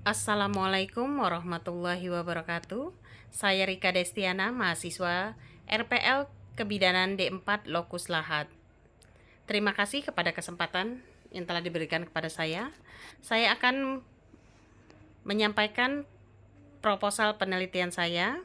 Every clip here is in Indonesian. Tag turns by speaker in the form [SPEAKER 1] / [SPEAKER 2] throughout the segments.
[SPEAKER 1] Assalamualaikum warahmatullahi wabarakatuh. Saya Rika Destiana, mahasiswa RPL Kebidanan D4 Lokus Lahat. Terima kasih kepada kesempatan yang telah diberikan kepada saya. Saya akan menyampaikan proposal penelitian saya.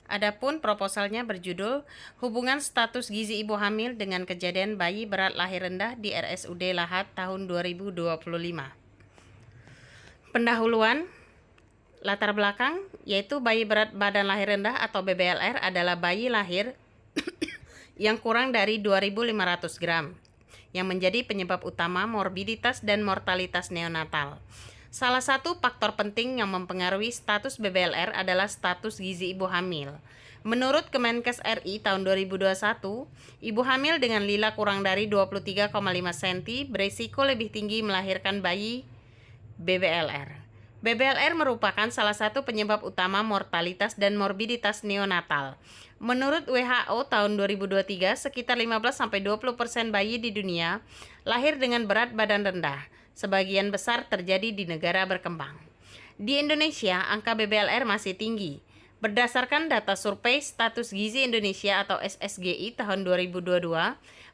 [SPEAKER 1] Adapun proposalnya berjudul Hubungan Status Gizi Ibu Hamil dengan Kejadian Bayi Berat Lahir Rendah di RSUD Lahat tahun 2025. Pendahuluan, latar belakang, yaitu bayi berat badan lahir rendah atau BBLR adalah bayi lahir yang kurang dari 2.500 gram, yang menjadi penyebab utama morbiditas dan mortalitas neonatal. Salah satu faktor penting yang mempengaruhi status BBLR adalah status gizi ibu hamil. Menurut Kemenkes RI tahun 2021, ibu hamil dengan lila kurang dari 23,5 cm berisiko lebih tinggi melahirkan bayi BBLR. BBLR merupakan salah satu penyebab utama mortalitas dan morbiditas neonatal. Menurut WHO tahun 2023, sekitar 15-20% bayi di dunia lahir dengan berat badan rendah. Sebagian besar terjadi di negara berkembang. Di Indonesia, angka BBLR masih tinggi. Berdasarkan data Survei Status Gizi Indonesia atau SSGI tahun 2022,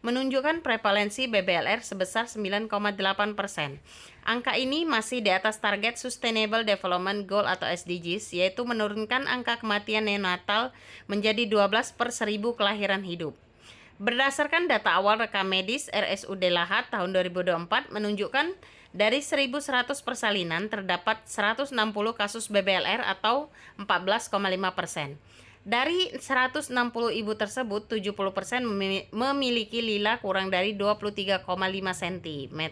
[SPEAKER 1] menunjukkan prevalensi BBLR sebesar 9,8%. Angka ini masih di atas target Sustainable Development Goal atau SDGs, yaitu menurunkan angka kematian neonatal menjadi 12 per 1000 kelahiran hidup. Berdasarkan data awal rekam medis RSUD Lahat tahun 2024 menunjukkan dari 1.100 persalinan terdapat 160 kasus BBLR atau 14,5%. Dari 160 ibu tersebut, 70% memiliki lila kurang dari 23,5 cm.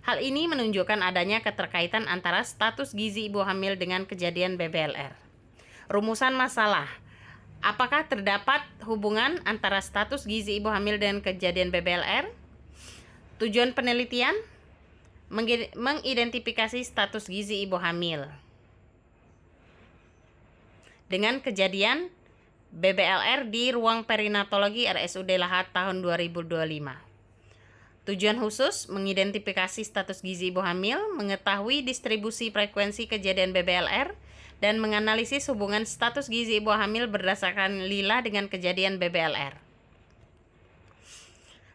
[SPEAKER 1] Hal ini menunjukkan adanya keterkaitan antara status gizi ibu hamil dengan kejadian BBLR. Rumusan masalah. Apakah terdapat hubungan antara status gizi ibu hamil dengan kejadian BBLR? Tujuan penelitian mengidentifikasi status gizi ibu hamil dengan kejadian BBLR di ruang perinatologi RSUD Lahat tahun 2025. Tujuan khusus mengidentifikasi status gizi ibu hamil, mengetahui distribusi frekuensi kejadian BBLR, dan menganalisis hubungan status gizi ibu hamil berdasarkan lila dengan kejadian BBLR.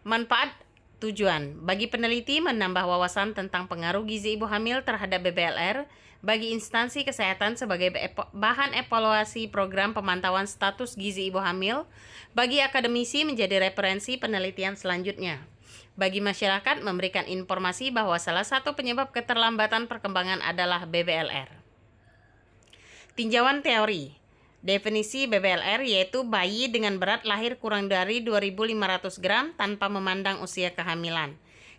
[SPEAKER 1] Manfaat tujuan bagi peneliti menambah wawasan tentang pengaruh gizi ibu hamil terhadap BBLR bagi instansi kesehatan sebagai bahan evaluasi program pemantauan status gizi ibu hamil, bagi akademisi menjadi referensi penelitian selanjutnya. Bagi masyarakat memberikan informasi bahwa salah satu penyebab keterlambatan perkembangan adalah BBLR. Tinjauan teori. Definisi BBLR yaitu bayi dengan berat lahir kurang dari 2.500 gram tanpa memandang usia kehamilan.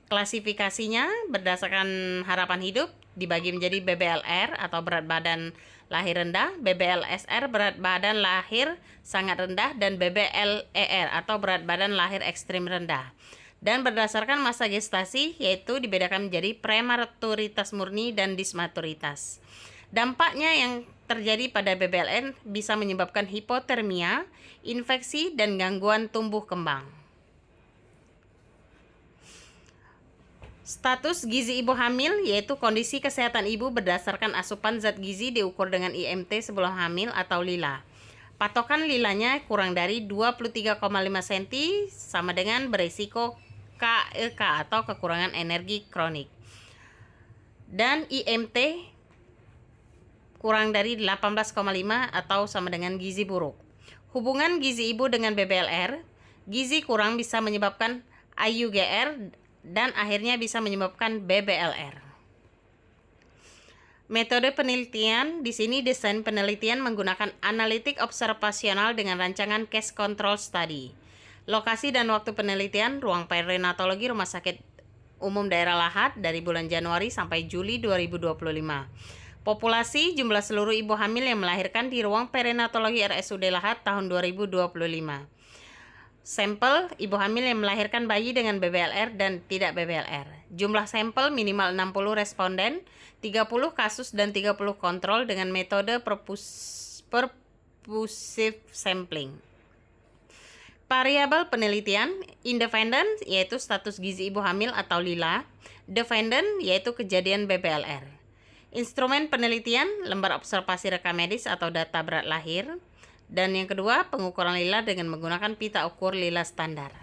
[SPEAKER 1] Klasifikasinya berdasarkan harapan hidup dibagi menjadi BBLR atau berat badan lahir rendah, BBLSR berat badan lahir sangat rendah, dan BBLER atau berat badan lahir ekstrim rendah. Dan berdasarkan masa gestasi yaitu dibedakan menjadi prematuritas murni dan dismaturitas. Dampaknya yang terjadi pada BBLR bisa menyebabkan hipotermia, infeksi, dan gangguan tumbuh kembang. Status gizi ibu hamil yaitu kondisi kesehatan ibu berdasarkan asupan zat gizi diukur dengan IMT sebelum hamil atau lila. Patokan lilanya kurang dari 23,5 cm sama dengan berisiko KEK atau kekurangan energi kronik. Dan IMT kurang dari 18,5 atau sama dengan gizi buruk. Hubungan gizi ibu dengan BBLR, gizi kurang bisa menyebabkan IUGR dan akhirnya bisa menyebabkan BBLR. Metode penelitian di sini desain penelitian menggunakan analitik observasional dengan rancangan case control study. Lokasi dan waktu penelitian ruang perinatologi Rumah Sakit Umum Daerah Lahat dari bulan Januari sampai Juli 2025. Populasi jumlah seluruh ibu hamil yang melahirkan di ruang perinatologi RSUD Lahat tahun 2025. Sampel ibu hamil yang melahirkan bayi dengan BBLR dan tidak BBLR. Jumlah sampel minimal 60 responden, 30 kasus dan 30 kontrol dengan metode pervasive sampling. Variabel penelitian, independen yaitu status gizi ibu hamil atau lila, dependent yaitu kejadian BBLR. Instrumen penelitian, lembar observasi rekam medis atau data berat lahir. Dan yang kedua, pengukuran lila dengan menggunakan pita ukur lila standar.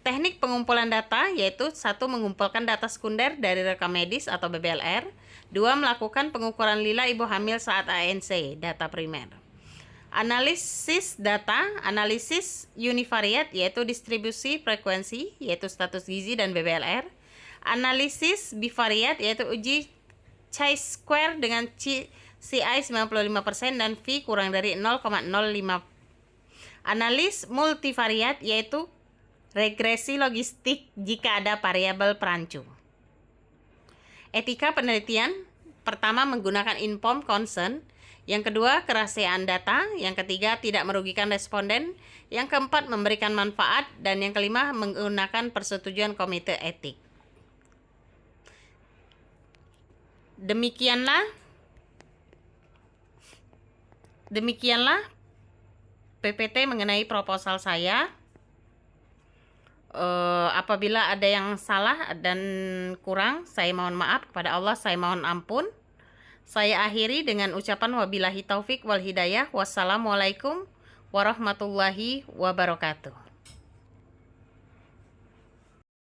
[SPEAKER 1] Teknik pengumpulan data yaitu 1. Mengumpulkan data sekunder dari rekam medis atau BBLR. 2. Melakukan pengukuran lila ibu hamil saat ANC, data primer. Analisis data, analisis univariat yaitu distribusi frekuensi yaitu status gizi dan BBLR. Analisis bivariat yaitu uji chi-square dengan CI 95% dan V kurang dari 0,05. Analis multivariat yaitu regresi logistik jika ada variabel perancu. Etika penelitian, pertama menggunakan informed consent, yang kedua kerahasiaan data, yang ketiga tidak merugikan responden, yang keempat memberikan manfaat, dan yang kelima menggunakan persetujuan komite etik. Demikianlah PPT mengenai proposal saya. Apabila ada yang salah dan kurang, saya mohon maaf kepada Allah, saya mohon ampun. Saya akhiri dengan ucapan wabillahi taufik wal hidayah. Wassalamualaikum warahmatullahi wabarakatuh.